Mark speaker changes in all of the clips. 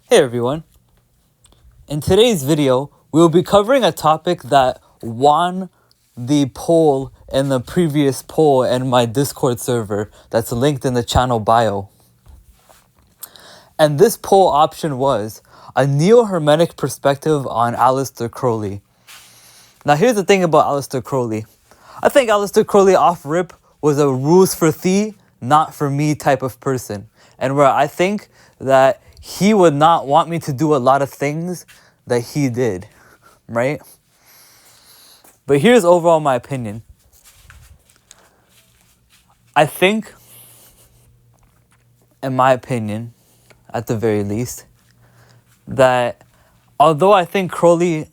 Speaker 1: Hey everyone, in today's video we will be covering a topic that won the poll in the previous poll in my Discord server that's linked in the channel bio. And this poll option was a neo-Hermetic perspective on Aleister Crowley. Now here's the thing about Aleister Crowley. I think Aleister Crowley off rip was a rules for thee, not for me type of person. And where I think that he would not want me to do a lot of things that he did, right? But here's overall my opinion. I think, in my opinion, at the very least, that although I think Crowley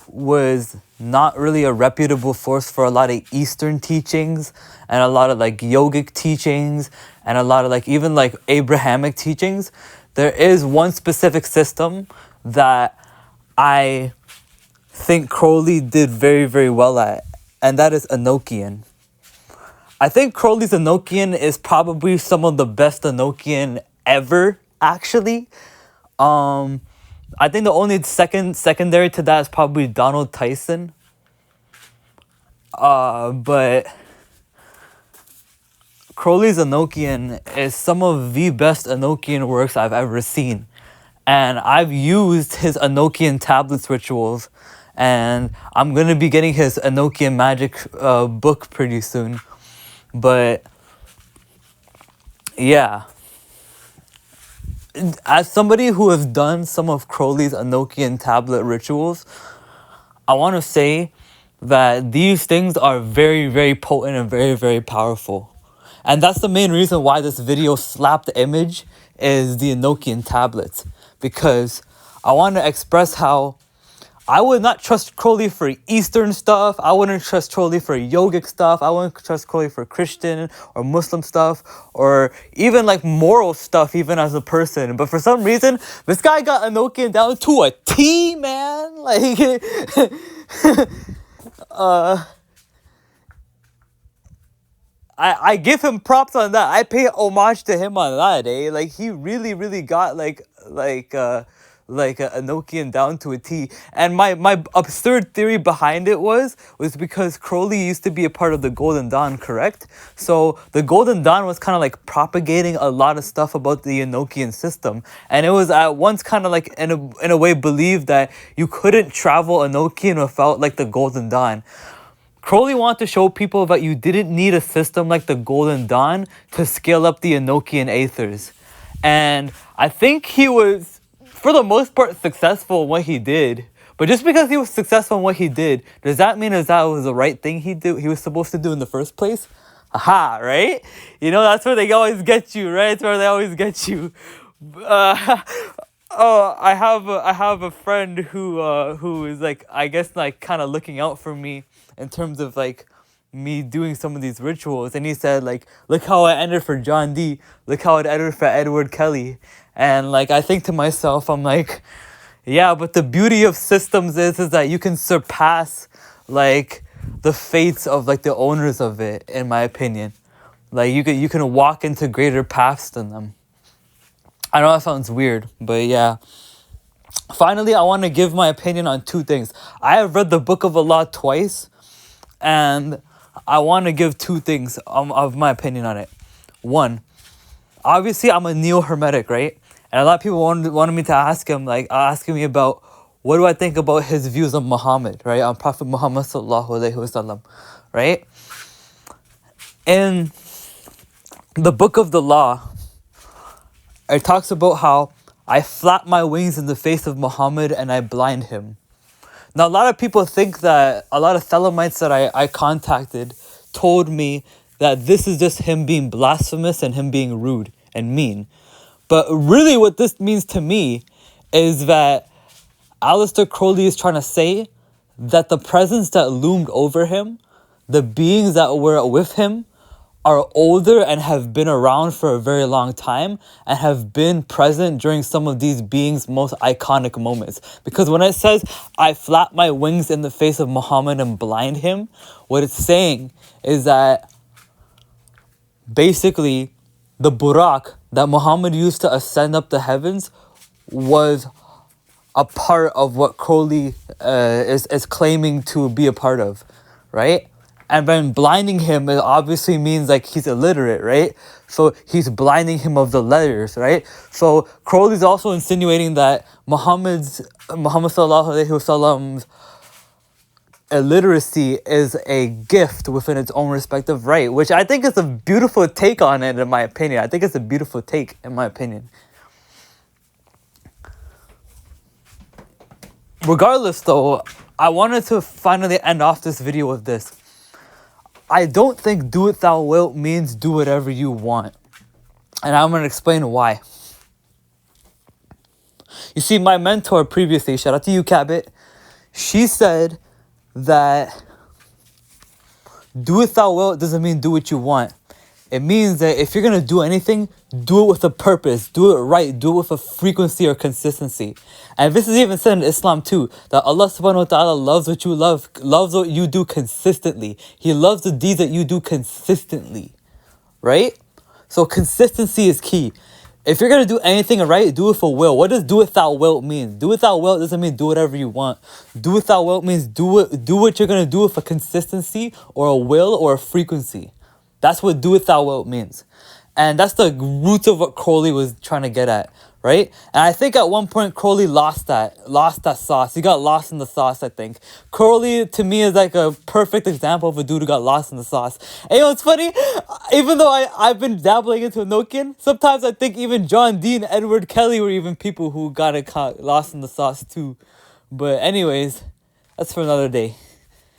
Speaker 1: was not really a reputable force for a lot of Eastern teachings and a lot of like yogic teachings and a lot of like even like Abrahamic teachings, there is one specific system that I think Crowley did very, very well at, and that is Enochian. I think Crowley's Enochian is probably some of the best Enochian ever, actually. I think the only secondary to that is probably Donald Tyson. But Crowley's Enochian is some of the best Enochian works I've ever seen. And I've used his Enochian tablets rituals, and I'm going to be getting his Enochian magic book pretty soon. But yeah, as somebody who has done some of Crowley's Enochian tablet rituals, I want to say that these things are very, very potent and very, very powerful. And that's the main reason why this video slapped the image is the Enochian tablets. Because I want to express how I would not trust Crowley for Eastern stuff. I wouldn't trust Crowley for yogic stuff. I wouldn't trust Crowley for Christian or Muslim stuff or even like moral stuff, even as a person. But for some reason, this guy got Enochian down to a T, man. Like, I give him props on that. I pay homage to him on that, eh? Like, he really, really got like a Enochian down to a T. And my absurd theory behind it was because Crowley used to be a part of the Golden Dawn, correct? So the Golden Dawn was kind of like propagating a lot of stuff about the Enochian system. And it was at once kind of like in a way believed that you couldn't travel Enochian without like the Golden Dawn. Crowley wanted to show people that you didn't need a system like the Golden Dawn to scale up the Enochian aethers. And I think he was, for the most part, successful in what he did. But just because he was successful in what he did, does that mean that was the right thing he was supposed to do in the first place? Aha, right? You know, that's where they always get you, right? That's where they always get you. I have a friend who is like, I guess like kind of looking out for me in terms of like me doing some of these rituals, and he said like, look how I ended for John D, look how it ended for Edward Kelly. And like I think to myself, I'm like, yeah, but the beauty of systems is that you can surpass like the fates of like the owners of it, in my opinion. Like you can walk into greater paths than them. I know that sounds weird, but yeah. Finally, I want to give my opinion on two things. I have read the Book of Allah twice, and I want to give two things of my opinion on it. One, obviously I'm a neo-Hermetic, right? And a lot of people wanted me to ask him, like asking me about what do I think about his views on Muhammad, right? On Prophet Muhammad sallallahu alaihi wasallam, right? In the Book of the Law, it talks about how I flap my wings in the face of Muhammad and I blind him. Now, a lot of people think that a lot of Thelemites that I contacted told me that this is just him being blasphemous and him being rude and mean. But really what this means to me is that Aleister Crowley is trying to say that the presence that loomed over him, the beings that were with him, are older and have been around for a very long time and have been present during some of these beings' most iconic moments. Because when it says, I flap my wings in the face of Muhammad and blind him, what it's saying is that basically the Burak that Muhammad used to ascend up the heavens was a part of what Crowley is claiming to be a part of, right? And then blinding him, it obviously means like he's illiterate, right? So he's blinding him of the letters, right? So Crowley's also insinuating that Muhammad sallallahu alaihi wasallam's illiteracy is a gift within its own respective right, which I think is a beautiful take on it, in my opinion. I think it's a beautiful take, in my opinion. Regardless, though, I wanted to finally end off this video with this. I don't think do it thou wilt means do whatever you want. And I'm going to explain why. You see, my mentor previously, shout out to you, Cabot, she said that do it thou wilt doesn't mean do what you want. It means that if you're going to do anything, do it with a purpose, do it right, do it with a frequency or consistency. And this is even said in Islam too, that Allah subhanahu wa ta'ala loves what you love, loves what you do consistently. He loves the deeds that you do consistently, right? So consistency is key. If you're going to do anything right, do it for will. What does do it thou wilt mean? Do it thou wilt doesn't mean do whatever you want. Do it thou wilt means do what you're going to do with a consistency or a will or a frequency. That's what do it thou wilt means. And that's the roots of what Crowley was trying to get at, right? And I think at one point Crowley lost that sauce. He got lost in the sauce, I think. Crowley, to me, is like a perfect example of a dude who got lost in the sauce. And you know, it's funny, even though I've been dabbling into Enochian, sometimes I think even John Dee, Edward Kelly were even people who got lost in the sauce too. But anyways, that's for another day.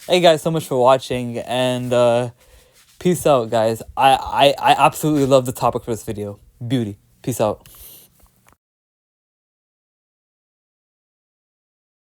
Speaker 1: Thank you guys so much for watching, and peace out, guys. I absolutely love the topic for this video. Beauty. Peace out.